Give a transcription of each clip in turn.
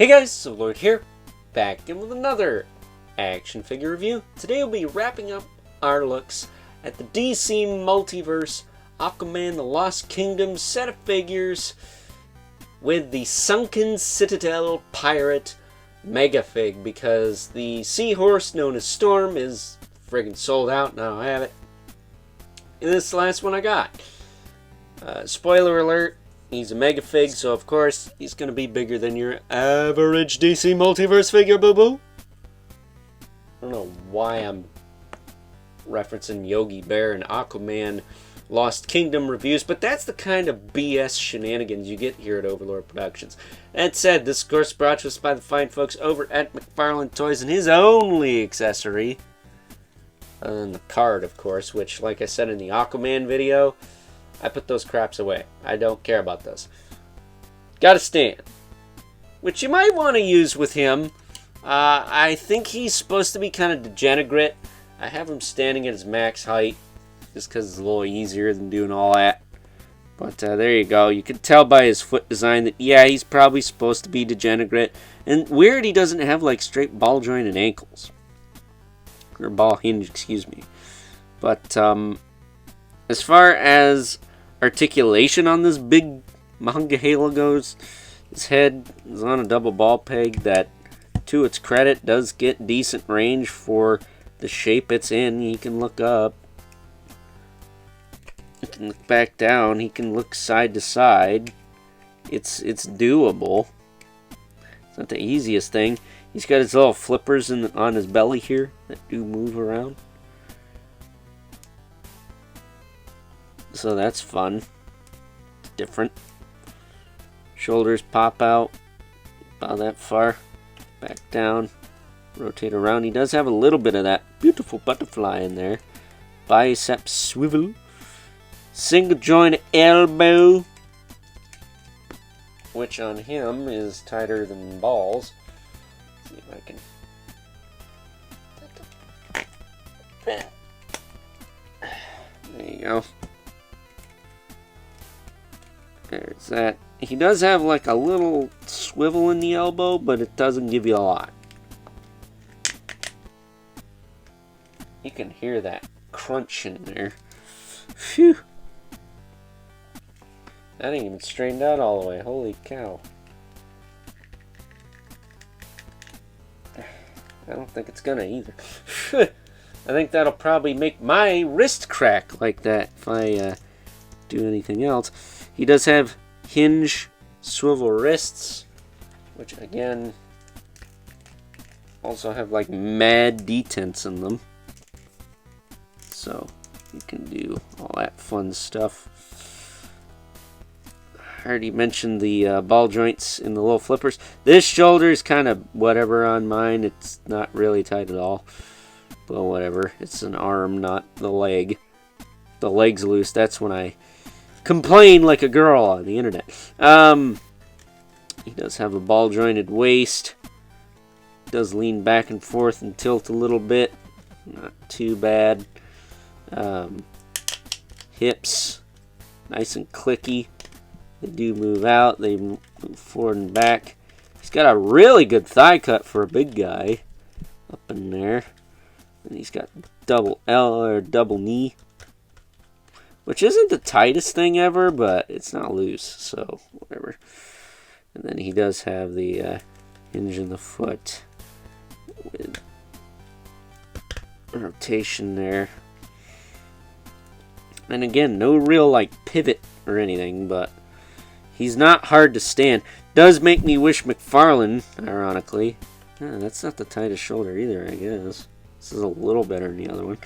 Hey guys, so Lord here, back in with another action figure review. Today we'll be wrapping up our looks at the DC Multiverse Aquaman the Lost Kingdom set of figures with the Sunken Citadel Pirate MegaFig, because the seahorse known as Storm is friggin' sold out, and I don't have it. And this is the last one I got. Spoiler alert. He's a MegaFig, so of course he's going to be bigger than your average DC Multiverse figure, boo-boo. I don't know why I'm referencing Yogi Bear and Aquaman Lost Kingdom reviews, but that's the kind of BS shenanigans you get here at Overlord Productions. That said, this of course brought to us by the fine folks over at McFarlane Toys, and his only accessory, other than the card of course, which like I said in the Aquaman video, I put those craps away. I don't care about those. Got a stand, which you might want to use with him. I think he's supposed to be kind of degenerate. I have him standing at his max height, just because it's a little easier than doing all that. But there you go. You can tell by his foot design that, yeah, he's probably supposed to be degenerate. And weird he doesn't have, like, straight ball jointed ankles. Or ball hinge, excuse me. But, as far as articulation on this big manga halo goes, his head is on a double ball peg that, to its credit, does get decent range for the shape it's in. He can look up, he can look back down, he can look side to side. It's doable. It's not the easiest thing. He's got his little flippers on his belly here that do move around. So that's fun. It's different. Shoulders pop out about that far. Back down. Rotate around. He does have a little bit of that beautiful butterfly in there. Bicep swivel. Single joint elbow, which on him is tighter than balls. Let's see if I can. There you go. There's that. He does have like a little swivel in the elbow, but it doesn't give you a lot. You can hear that crunch in there. Phew. That ain't even straightened out all the way. Holy cow. I don't think it's gonna either. I think that'll probably make my wrist crack like that if I do anything else. He does have hinge swivel wrists, which again also have like mad detents in them. So you can do all that fun stuff. I already mentioned the ball joints in the little flippers. This shoulder is kind of whatever on mine. It's not really tight at all. But whatever. It's an arm, not the leg. The leg's loose. That's when I complain like a girl on the internet. He does have a ball jointed waist. Does lean back and forth and tilt a little bit. Not too bad. Hips. Nice and clicky. They do move out. They move forward and back. He's got a really good thigh cut for a big guy up in there. And he's got double L or double knee, which isn't the tightest thing ever, but it's not loose, so whatever. And then he does have the hinge in the foot with rotation there. And again, no real like pivot or anything, but he's not hard to stand. Does make me wish McFarlane, ironically. That's not the tightest shoulder either, I guess. This is a little better than the other one.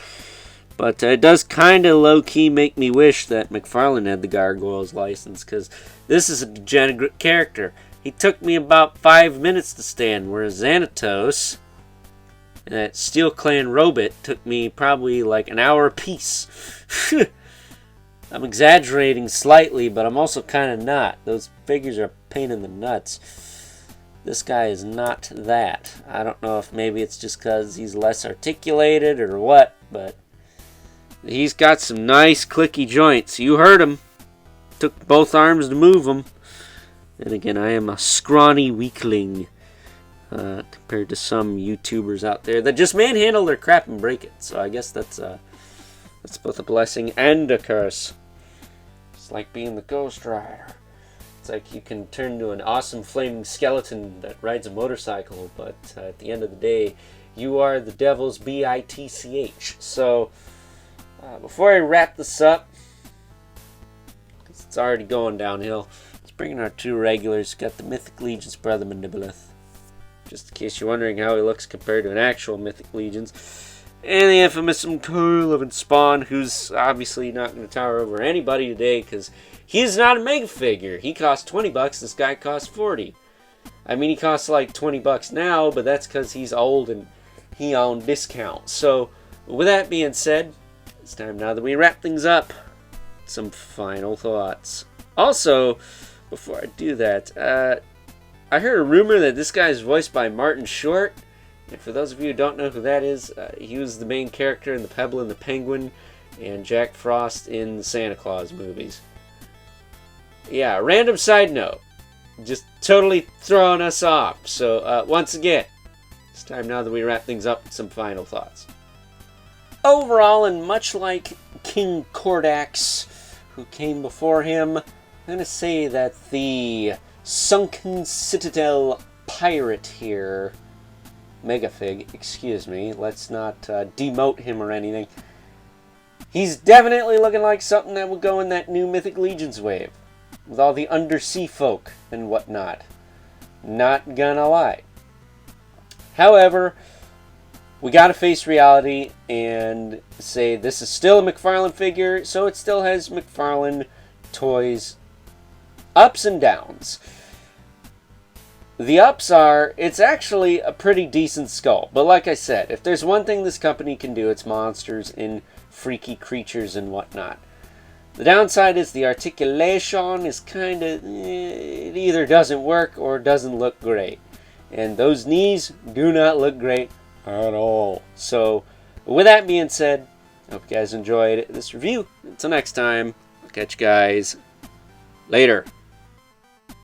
But it does kind of low-key make me wish that McFarlane had the Gargoyles license, because this is a degenerate character. He took me about 5 minutes to stand, whereas Xanatos and that Steel Clan Robot took me probably like an hour apiece. I'm exaggerating slightly, but I'm also kind of not. Those figures are a pain in the nuts. This guy is not that. I don't know if maybe it's just because he's less articulated or what, but he's got some nice clicky joints. You heard him. Took both arms to move them. And again, I am a scrawny weakling. compared to some YouTubers out there that just manhandle their crap and break it. So I guess that's both a blessing and a curse. It's like being the Ghost Rider. It's like you can turn into an awesome flaming skeleton that rides a motorcycle, but at the end of the day, you are the devil's bitch. So, before I wrap this up, because it's already going downhill, let's bring in our two regulars. Got the Mythic Legion's brother, Manibulith. Just in case you're wondering how he looks compared to an actual Mythic Legion's. And the infamous Cool Spawn, who's obviously not going to tower over anybody today, because he's not a mega figure. He costs 20 bucks, this guy costs 40. I mean, he costs like 20 bucks now, but that's because he's old and he on discount. So, with that being said, it's time now that we wrap things up. Some final thoughts. Also, before I do that, I heard a rumor that this guy is voiced by Martin Short. And for those of you who don't know who that is, he was the main character in The Pebble and the Penguin and Jack Frost in the Santa Claus movies. Yeah, random side note. Just totally throwing us off. So, once again, it's time now that we wrap things up with some final thoughts. Overall, and much like King Kordax, who came before him, I'm going to say that the Sunken Citadel pirate here, MegaFig, excuse me, let's not demote him or anything. He's definitely looking like something that would go in that new Mythic Legions wave, with all the undersea folk and whatnot. Not gonna lie. However, we gotta face reality and say this is still a McFarlane figure, so it still has McFarlane toys ups and downs. The ups are, it's actually a pretty decent skull. But like I said, if there's one thing this company can do, it's monsters and freaky creatures and whatnot. The downside is the articulation is kind of, it either doesn't work or doesn't look great. And those knees do not look great at all. So, with that being said, I hope you guys enjoyed this review. Until next time, I'll catch you guys later.